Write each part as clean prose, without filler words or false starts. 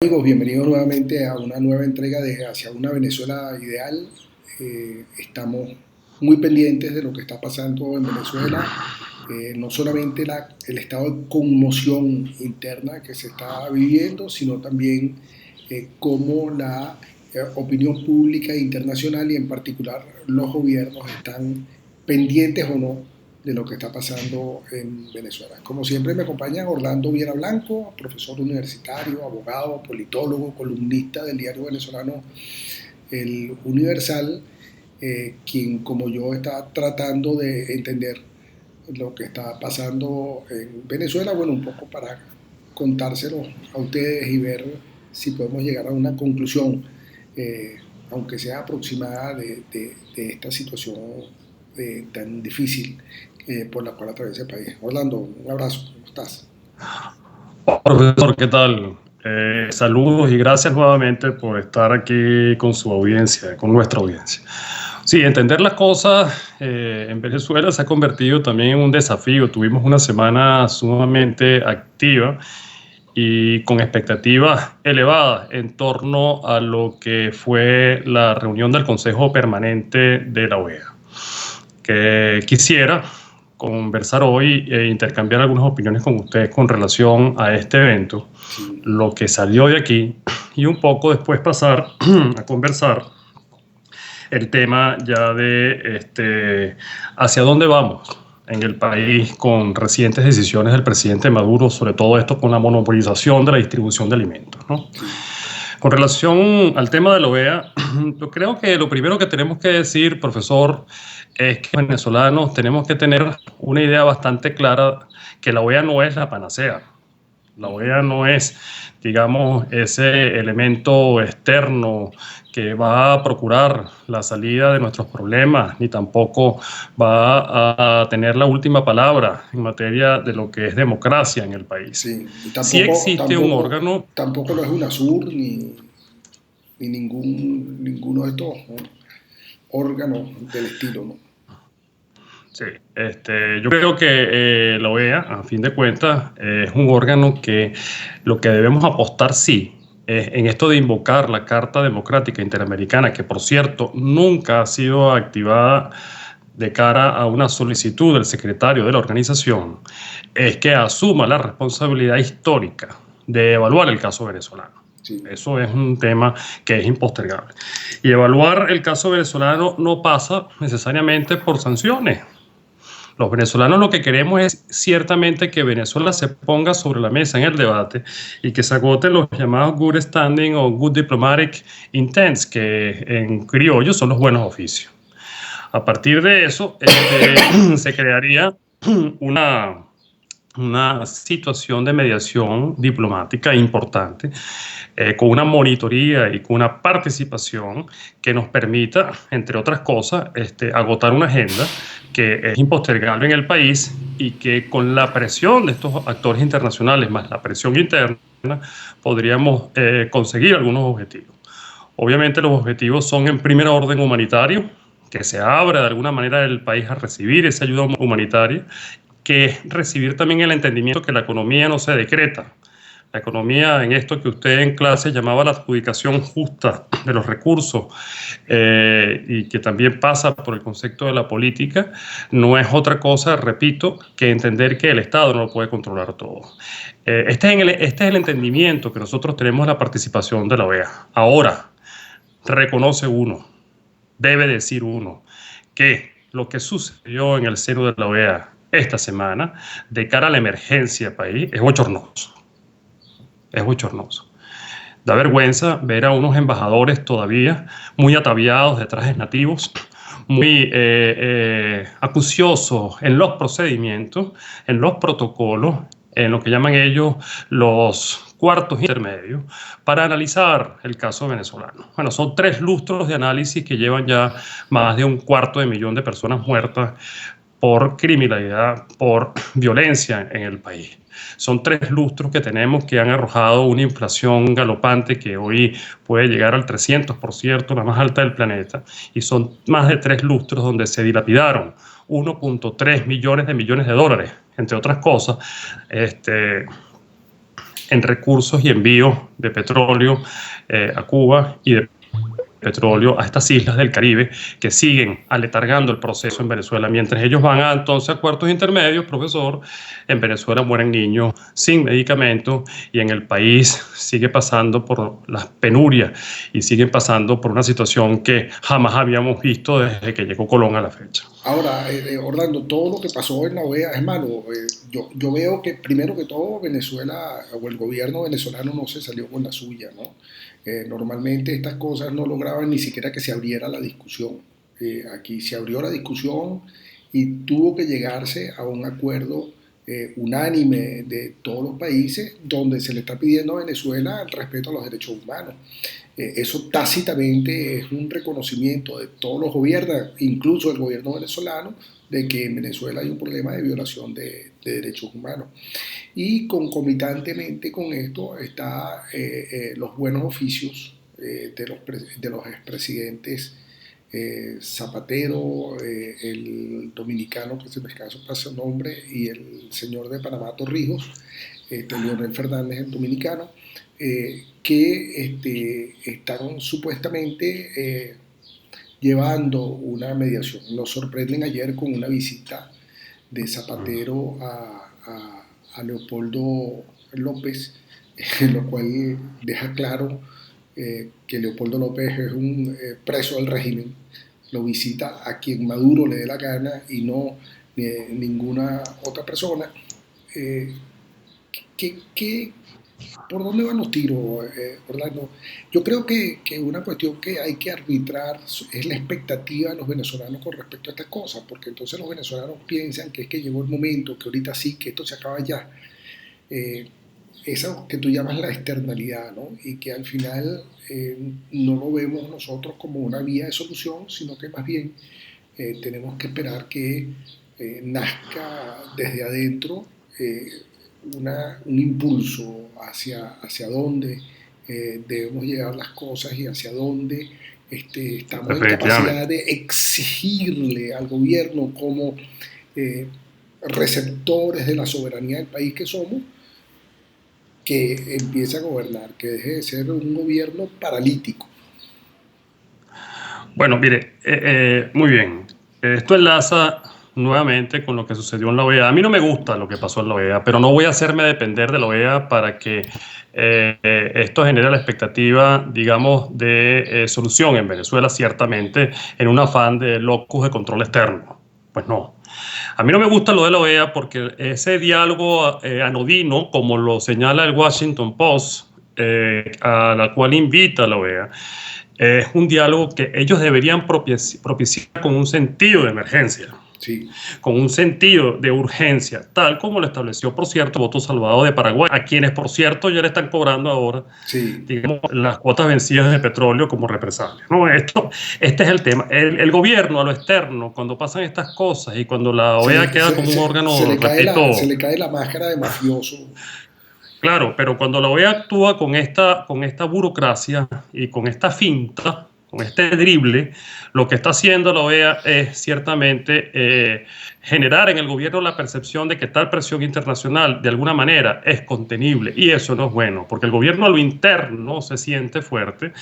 Amigos, bienvenidos nuevamente a una nueva entrega de Hacia una Venezuela Ideal. Estamos muy pendientes de lo que está pasando en Venezuela, no solamente el estado de conmoción interna que se está viviendo, sino también cómo la opinión pública internacional y en particular los gobiernos están pendientes o no de lo que está pasando en Venezuela. Como siempre me acompaña Orlando Viera Blanco, profesor universitario, abogado, politólogo, columnista del diario venezolano El Universal, quien como yo está tratando de entender lo que está pasando en Venezuela, bueno, un poco para contárselo a ustedes y ver si podemos llegar a una conclusión, eh, aunque sea aproximada, de esta situación tan difícil por la cual atraviesa el país. Orlando, un abrazo, ¿cómo estás? Profesor, ¿qué tal? Saludos y gracias nuevamente por estar aquí con su audiencia, con nuestra audiencia. Sí, entender las cosas en Venezuela se ha convertido también en un desafío. Tuvimos una semana sumamente activa y con expectativas elevadas en torno a lo que fue la reunión del Consejo Permanente de la OEA, que quisiera conversar hoy e intercambiar algunas opiniones con ustedes con relación a este evento, Sí. lo que salió de aquí y un poco después pasar a conversar el tema ya de hacia dónde vamos en el país con recientes decisiones del presidente Maduro, sobre todo esto con la monopolización de la distribución de alimentos, ¿no? Sí. Con relación al tema de la OEA, yo creo que lo primero que tenemos que decir, profesor, es que los venezolanos tenemos que tener una idea bastante clara que la OEA no es la panacea. La OEA no es, digamos, ese elemento externo que va a procurar la salida de nuestros problemas, ni tampoco va a tener la última palabra en materia de lo que es democracia en el país. Sí, y Sí existe un órgano. tampoco lo es UNASUR ni ninguno de estos, ¿no?, órganos del estilo, ¿no? Sí, yo creo que la OEA, a fin de cuentas, es un órgano que lo que debemos apostar, sí, es en esto de invocar la Carta Democrática Interamericana, que por cierto nunca ha sido activada de cara a una solicitud del secretario de la organización, es que asuma la responsabilidad histórica de evaluar el caso venezolano. Sí. Eso es un tema que es impostergable. Y evaluar el caso venezolano no pasa necesariamente por sanciones. Los venezolanos lo que queremos es ciertamente que Venezuela se ponga sobre la mesa en el debate y que se agoten los llamados good standing o good diplomatic intents, que en criollo son los buenos oficios. A partir de eso, se crearía una, una situación de mediación diplomática importante, con una monitoría y con una participación que nos permita, entre otras cosas, agotar una agenda que es impostergable en el país y que con la presión de estos actores internacionales más la presión interna podríamos conseguir algunos objetivos. Obviamente los objetivos son en primer orden humanitario, que se abra de alguna manera el país a recibir esa ayuda humanitaria, que es recibir también el entendimiento que la economía no se decreta. La economía, en esto que usted en clase llamaba la adjudicación justa de los recursos, y que también pasa por el concepto de la política, no es otra cosa, repito, que entender que el Estado no lo puede controlar todo. Este es el entendimiento que nosotros tenemos de la participación de la OEA. Ahora, reconoce uno, debe decir uno, que lo que sucedió en el seno de la OEA esta semana, de cara a la emergencia del país, es bochornoso. Es bochornoso. Da vergüenza ver a unos embajadores todavía muy ataviados de trajes nativos, muy acuciosos en los procedimientos, en los protocolos, en lo que llaman ellos los cuartos intermedios, para analizar el caso venezolano. Bueno, son 3 lustros de análisis que llevan ya más de 250.000 de personas muertas por criminalidad, por violencia en el país. Son 3 lustros que tenemos que han arrojado una inflación galopante que hoy puede llegar al 300%, la más alta del planeta, y son más de 3 lustros donde se dilapidaron 1.3 millones de dólares, entre otras cosas, en recursos y envíos de petróleo a Cuba y de petróleo a estas islas del Caribe que siguen aletargando el proceso en Venezuela. Mientras ellos van entonces a acuerdos intermedios, profesor, en Venezuela mueren niños sin medicamentos y en el país sigue pasando por las penurias y siguen pasando por una situación que jamás habíamos visto desde que llegó Colón a la fecha. Ahora, Orlando, todo lo que pasó en la OEA es malo. Yo veo que primero que todo Venezuela o el gobierno venezolano no se salió con la suya, ¿no? Normalmente estas cosas no lograban ni siquiera que se abriera la discusión. Aquí se abrió la discusión y tuvo que llegarse a un acuerdo unánime de todos los países donde se le está pidiendo a Venezuela el respeto a los derechos humanos. Eso tácitamente es un reconocimiento de todos los gobiernos, incluso el gobierno venezolano, de que en Venezuela hay un problema de violación de derechos humanos. Y concomitantemente con esto está los buenos oficios de los expresidentes Zapatero, el dominicano, que se me escapa su nombre, y el señor de Panamá, Torrijos, Leonel Fernández, el dominicano, que están supuestamente llevando una mediación. Nos sorprenden ayer con una visita de Zapatero a Leopoldo López, lo cual deja claro que Leopoldo López es un preso del régimen, lo visita a quien Maduro le dé la gana y no ninguna otra persona. Eh, ¿qué, ¿Por dónde van los tiros, Orlando? Yo creo que una cuestión que hay que arbitrar es la expectativa de los venezolanos con respecto a estas cosas, porque entonces los venezolanos piensan que es que llegó el momento, que ahorita sí, que esto se acaba ya. Eh, Eso que tú llamas la externalidad, ¿no? Y que al final no lo vemos nosotros como una vía de solución, sino que más bien tenemos que esperar que nazca desde adentro un impulso hacia dónde debemos llevar las cosas y hacia dónde estamos en capacidad de exigirle al gobierno como eh, receptores de la soberanía del país que somos, que empiece a gobernar, que deje de ser un gobierno paralítico. Bueno, mire, muy bien. Esto enlaza nuevamente con lo que sucedió en la OEA. A mí no me gusta lo que pasó en la OEA, pero no voy a hacerme depender de la OEA para que esto genere la expectativa, digamos, de solución en Venezuela, ciertamente, en un afán de locus de control externo. Pues no. A mí no me gusta lo de la OEA porque ese diálogo anodino, como lo señala el Washington Post, a la cual invita a la OEA, es un diálogo que ellos deberían propiciar con un sentido de emergencia, sí, con un sentido de urgencia, tal como lo estableció, por cierto, Voto Salvado de Paraguay, a quienes, por cierto, ya le están cobrando ahora, sí. digamos, las cuotas vencidas de petróleo como represalia. ¿No? Este es el tema. El gobierno a lo externo, cuando pasan estas cosas y cuando la OEA queda como un órgano, Se repito, le cae la máscara de mafioso. claro, pero cuando la OEA actúa con esta burocracia y con esta finta, con este drible, lo que está haciendo la OEA es ciertamente generar en el gobierno la percepción de que tal presión internacional de alguna manera es contenible y eso no es bueno, porque el gobierno a lo interno se siente fuerte.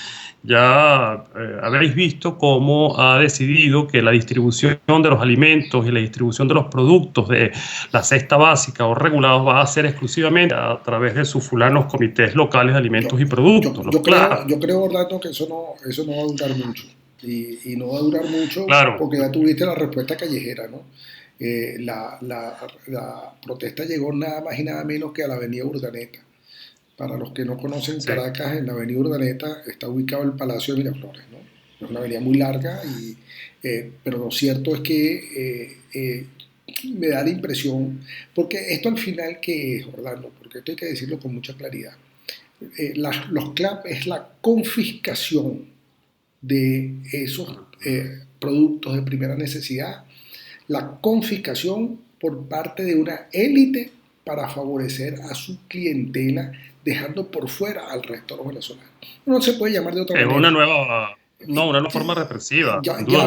Ya habréis visto cómo ha decidido que la distribución de los alimentos y la distribución de los productos de la cesta básica o regulados va a ser exclusivamente a través de sus fulanos comités locales de alimentos Yo, y productos, los CLAP. yo creo, Orlando, que eso no va a durar mucho. Y no va a durar mucho Claro, porque ya tuviste la respuesta callejera, ¿no? La protesta llegó nada más y nada menos que a la avenida Urdaneta. Para los que no conocen sí. Caracas, en la avenida Urdaneta está ubicado el Palacio de Miraflores, ¿no? Es una avenida muy larga, pero lo cierto es que me da la impresión, porque esto al final, ¿qué es, Orlando? Porque esto hay que decirlo con mucha claridad. Los CLAP es la confiscación de esos productos de primera necesidad, la confiscación por parte de una élite para favorecer a su clientela, dejando por fuera al resto de los venezolanos. No se puede llamar de otra Es manera. una nueva. No, una forma represiva, Ya, sin duda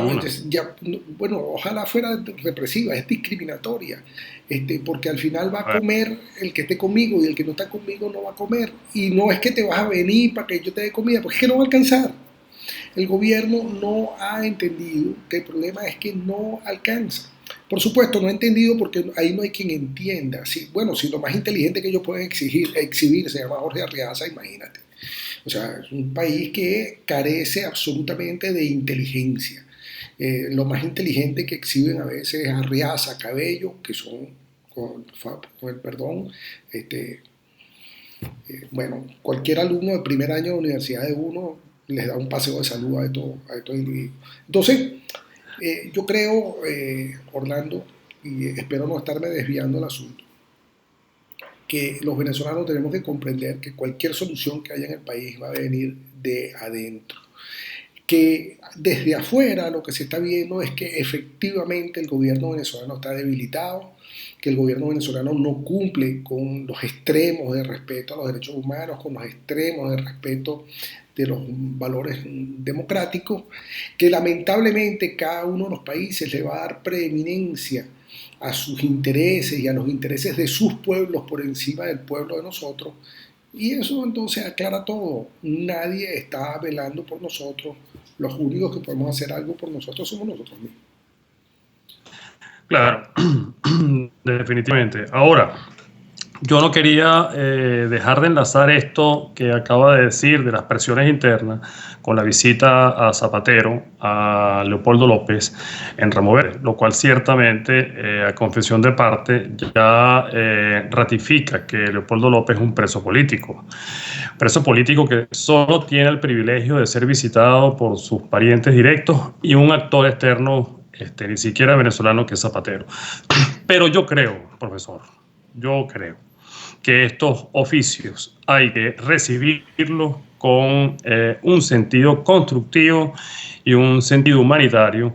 ya, alguna. bueno, ojalá fuera represiva, es discriminatoria, porque al final va a A ver, comer el que esté conmigo y el que no está conmigo no va a comer. Y no es que te vas a venir para que yo te dé comida, porque es que no va a alcanzar. El gobierno no ha entendido que el problema es que no alcanza. Por supuesto, no ha entendido porque ahí no hay quien entienda. Sí, bueno, si lo más inteligente que ellos pueden exhibir se llama Jorge Arriaza, imagínate. O sea, es un país que carece absolutamente de inteligencia. Lo más inteligente que exhiben a veces es Arriaza, Cabello, que son, con el perdón, este, bueno, cualquier alumno de primer año de universidad de uno les da un paseo de salud a estos individuos. Entonces, yo creo, Orlando, y espero no estarme desviando del asunto, que los venezolanos tenemos que comprender que cualquier solución que haya en el país va a venir de adentro, que desde afuera lo que se está viendo es que efectivamente el gobierno venezolano está debilitado, que el gobierno venezolano no cumple con los extremos de respeto a los derechos humanos, con los extremos de respeto de los valores democráticos, que lamentablemente cada uno de los países le va a dar preeminencia a sus intereses y a los intereses de sus pueblos por encima del pueblo de nosotros. Y eso entonces aclara todo. Nadie está velando por nosotros. Los únicos que podemos hacer algo por nosotros somos nosotros mismos. claro, definitivamente. Ahora, yo no quería dejar de enlazar esto que acaba de decir de las presiones internas con la visita a Zapatero, a Leopoldo López en remover, lo cual ciertamente, a confesión de parte, ya ratifica que Leopoldo López es un preso político que solo tiene el privilegio de ser visitado por sus parientes directos y un actor externo, ni siquiera venezolano, que es Zapatero. Pero yo creo, profesor, yo creo que estos oficios hay que recibirlos con un sentido constructivo y un sentido humanitario,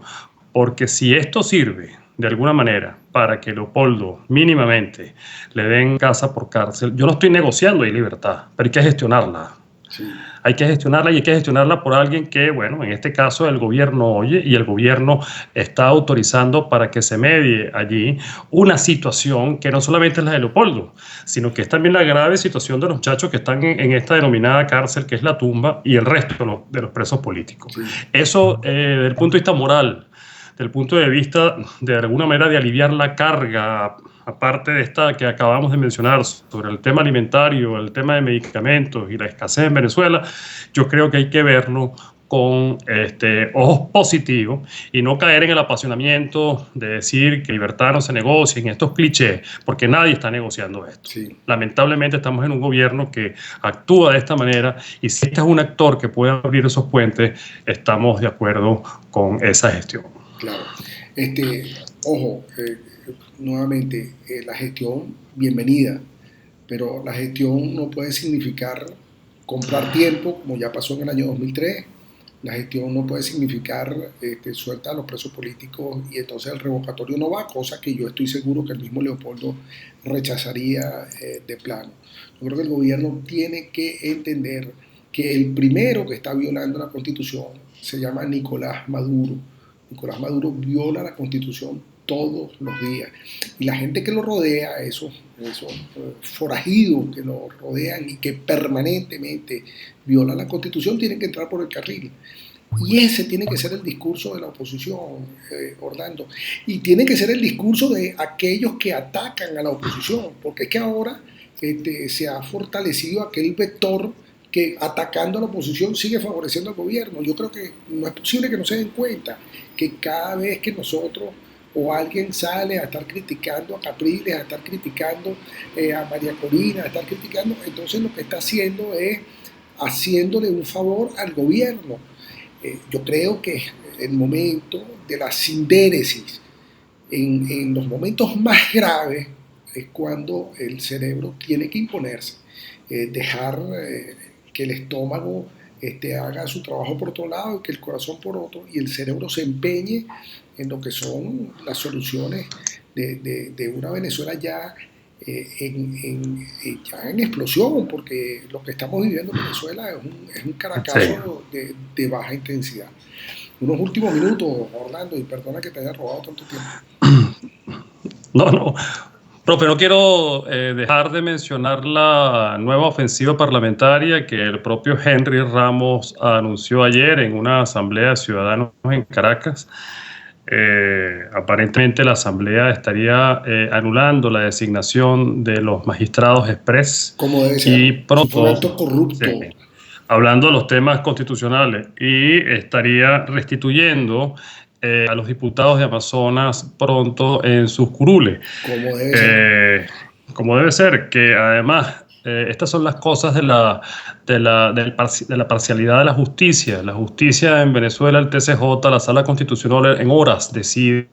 porque si esto sirve de alguna manera para que Leopoldo mínimamente le den casa por cárcel, yo no estoy negociando ahí libertad, pero hay que gestionarla. Sí, Hay que gestionarla y hay que gestionarla por alguien que, bueno, en este caso el gobierno oye y el gobierno está autorizando para que se medie allí una situación que no solamente es la de Leopoldo, sino que es también la grave situación de los muchachos que están en esta denominada cárcel, que es la tumba, y el resto de los presos políticos. sí, Eso, desde el punto de vista moral, del punto de vista de alguna manera de aliviar la carga, aparte de esta que acabamos de mencionar sobre el tema alimentario, el tema de medicamentos y la escasez en Venezuela, yo creo que hay que verlo con ojos positivos y no caer en el apasionamiento de decir que libertad no se negocia, en estos clichés, porque nadie está negociando esto. sí, Lamentablemente estamos en un gobierno que actúa de esta manera y si este es un actor que puede abrir esos puentes, estamos de acuerdo con esa gestión. claro. Ojo, nuevamente, la gestión, bienvenida, pero la gestión no puede significar comprar tiempo, como ya pasó en el año 2003. La gestión no puede significar suelta a los presos políticos y entonces el revocatorio no va, cosa que yo estoy seguro que el mismo Leopoldo rechazaría de plano. Yo creo que el gobierno tiene que entender que el primero que está violando la Constitución se llama Nicolás Maduro. Nicolás Maduro viola la Constitución todos los días. Y la gente que lo rodea, esos forajidos que lo rodean y que permanentemente violan la Constitución, tienen que entrar por el carril. Y ese tiene que ser el discurso de la oposición, Orlando. Y tiene que ser el discurso de aquellos que atacan a la oposición, porque es que ahora se ha fortalecido aquel vector que atacando a la oposición sigue favoreciendo al gobierno. Yo creo que no es posible que no se den cuenta que cada vez que nosotros o alguien sale a estar criticando a Capriles, a estar criticando a María Corina, a estar criticando, entonces lo que está haciendo es haciéndole un favor al gobierno. Yo creo que el momento de la sindéresis, en los momentos más graves, es cuando el cerebro tiene que imponerse, dejar que el estómago haga su trabajo por otro lado y que el corazón por otro, y el cerebro se empeñe en lo que son las soluciones de una Venezuela ya ya en explosión, porque lo que estamos viviendo en Venezuela es un Sí. caracazo de baja intensidad. Unos últimos minutos, Orlando, y perdona que te haya robado tanto tiempo. No, no. Profe, no quiero dejar de mencionar la nueva ofensiva parlamentaria que el propio Henry Ramos anunció ayer en una asamblea de ciudadanos en Caracas. Aparentemente la asamblea estaría anulando la designación de los magistrados express Como debe ser. y Eso fue un pronto, acto sí, corrupto. hablando de los temas constitucionales, y estaría restituyendo a los diputados de Amazonas pronto en sus curules. Como debe ser. Eh, Como debe ser, que además estas son las cosas de la parcialidad de la justicia. La justicia en Venezuela, el TCJ, la Sala Constitucional, en horas decide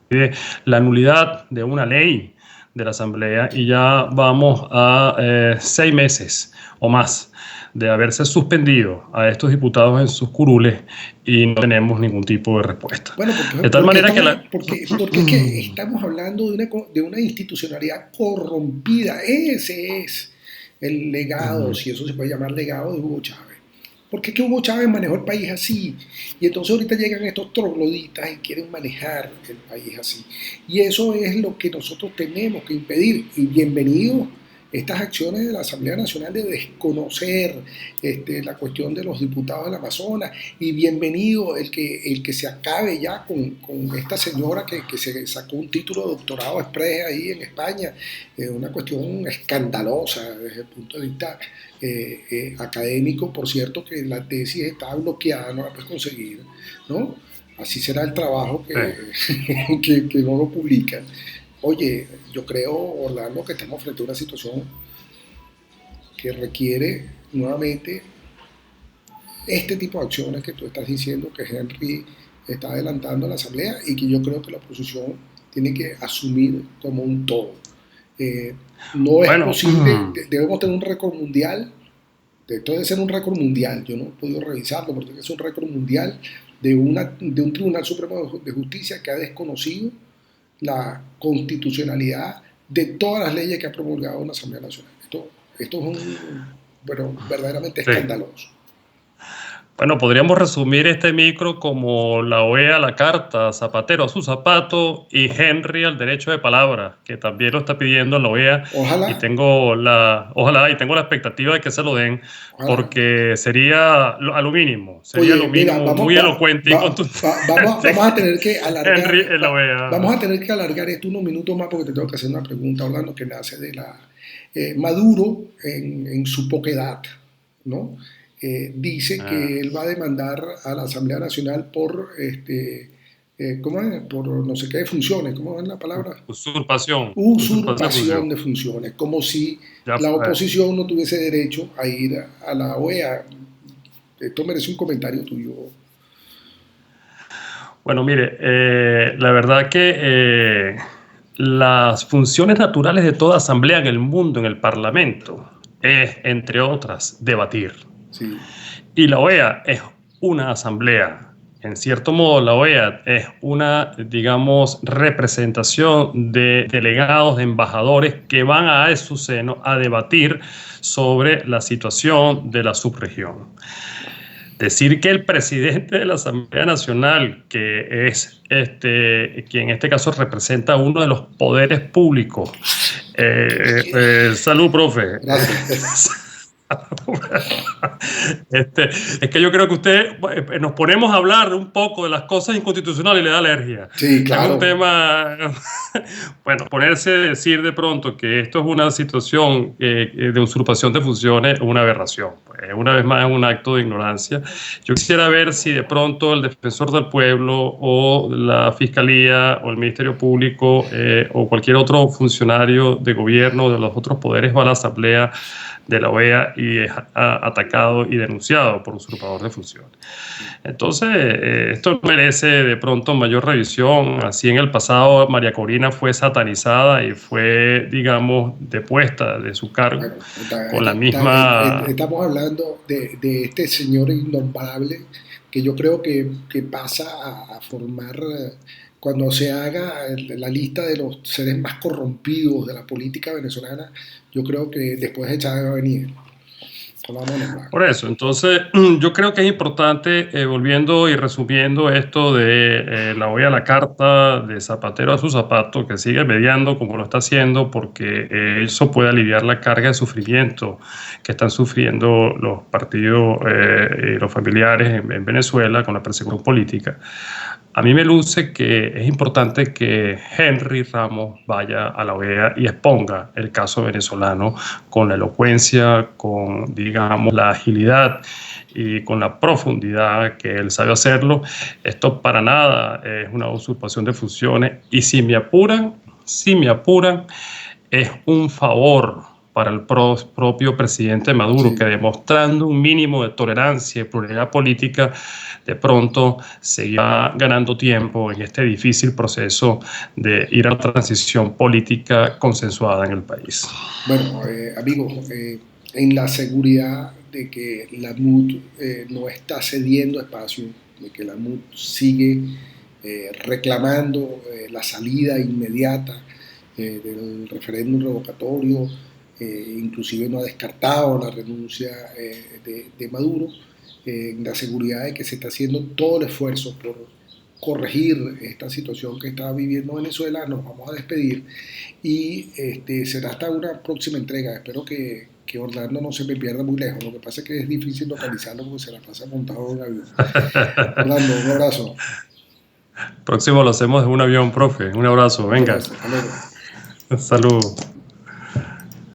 la nulidad de una ley de la Asamblea y ya vamos a 6 meses o más de haberse suspendido a estos diputados en sus curules y no tenemos ningún tipo de respuesta. Bueno, De tal manera que la... porque es que estamos hablando de una institucionalidad corrompida. Ese es el legado, si eso se puede llamar legado, de Hugo Chávez. Porque es que Hugo Chávez manejó el país así. Y entonces ahorita llegan estos trogloditas y quieren manejar el país así. Y eso es lo que nosotros tenemos que impedir. Y bienvenidos estas acciones de la Asamblea Nacional de desconocer la cuestión de los diputados del Amazonas, y bienvenido el que se acabe ya con esta señora que se sacó un título de doctorado express ahí en España, una cuestión escandalosa desde el punto de vista académico. Por cierto, que la tesis está bloqueada, no la puedes conseguir, ¿no? Así será el trabajo que no lo publican. Oye, yo creo, Orlando, que estamos frente a una situación que requiere nuevamente este tipo de acciones que tú estás diciendo que Henry está adelantando a la Asamblea, y que yo creo que la oposición tiene que asumir como un todo. No es Bueno, posible, debemos tener un récord mundial. Esto debe ser un récord mundial, yo no he podido revisarlo, porque es un récord mundial de un Tribunal Supremo de Justicia que ha desconocido la constitucionalidad de todas las leyes que ha promulgado la Asamblea Nacional. Esto es verdaderamente sí. escandaloso. Bueno, podríamos resumir este micro como la OEA a la carta, Zapatero a su zapato y Henry al derecho de palabra, que también lo está pidiendo la OEA. Ojalá. Ojalá, y tengo la expectativa de que se lo den, Ojalá. porque sería a lo mínimo, sería Oye, lo mínimo, mira, muy elocuente y contundente. vamos a tener que alargar. Henry en la OEA. Vamos a tener que alargar esto unos minutos más, porque te tengo que hacer una pregunta, hablando que nace de la Maduro en su poquedad, ¿no? Dice que él va a demandar a la Asamblea Nacional por ¿cómo es? Por no sé qué de funciones, ¿cómo es la palabra? Usurpación De funciones, como si ya, la oposición no tuviese derecho a ir a la OEA. Esto merece un comentario tuyo. Bueno, mire, la verdad que las funciones naturales de toda asamblea en el mundo, en el Parlamento, es, entre otras, debatir. Sí. Y la OEA es una asamblea. En cierto modo, la OEA es una, digamos, representación de delegados, de embajadores que van a su seno a debatir sobre la situación de la subregión. Decir que el presidente de la Asamblea Nacional, que es que en este caso representa uno de los poderes públicos, salud, profe. Gracias. Es que yo creo que usted nos ponemos a hablar un poco de las cosas inconstitucionales y le da alergia. Sí, claro. Es un tema, bueno, ponerse a decir de pronto que esto es una situación de usurpación de funciones es una aberración. Pues, una vez más es un acto de ignorancia. Yo quisiera ver si de pronto el defensor del pueblo o la fiscalía o el Ministerio Público o cualquier otro funcionario de gobierno de los otros poderes va a la asamblea de la OEA y es atacado y denunciado por usurpador de funciones. Entonces, esto merece de pronto mayor revisión. Así en el pasado María Corina fue satanizada y fue, digamos, depuesta de su cargo con la misma... Estamos hablando de este señor innombrable que yo creo que pasa a formar cuando se haga la lista de los seres más corrompidos de la política venezolana, yo creo que después de Chávez va a venir. Vamos a nombrar. Por eso, entonces yo creo que es importante, volviendo y resumiendo esto de la olla a la carta, de zapatero a su zapato, que sigue mediando como lo está haciendo, porque eso puede aliviar la carga de sufrimiento que están sufriendo los partidos y los familiares en Venezuela con la persecución política. A mí me luce que es importante que Henry Ramos vaya a la OEA y exponga el caso venezolano con la elocuencia, con, digamos, la agilidad y con la profundidad que él sabe hacerlo. Esto para nada es una usurpación de funciones y si me apuran, es un favor para el propio presidente Maduro, sí, que demostrando un mínimo de tolerancia y pluralidad política, de pronto seguirá ganando tiempo en este difícil proceso de ir a la transición política consensuada en el país. Bueno, amigos, en la seguridad de que la MUD no está cediendo espacio, de que la MUD sigue reclamando la salida inmediata del referéndum revocatorio, inclusive no ha descartado la renuncia de Maduro, en la seguridad de que se está haciendo todo el esfuerzo por corregir esta situación que está viviendo Venezuela. Nos vamos a despedir y será hasta una próxima entrega. Espero que Orlando no se me pierda muy lejos. Lo que pasa es que es difícil localizarlo porque se la pasa montado en un avión. Orlando, un abrazo. Próximo lo hacemos en un avión, profe. Un abrazo, venga. Hasta luego. Saludos.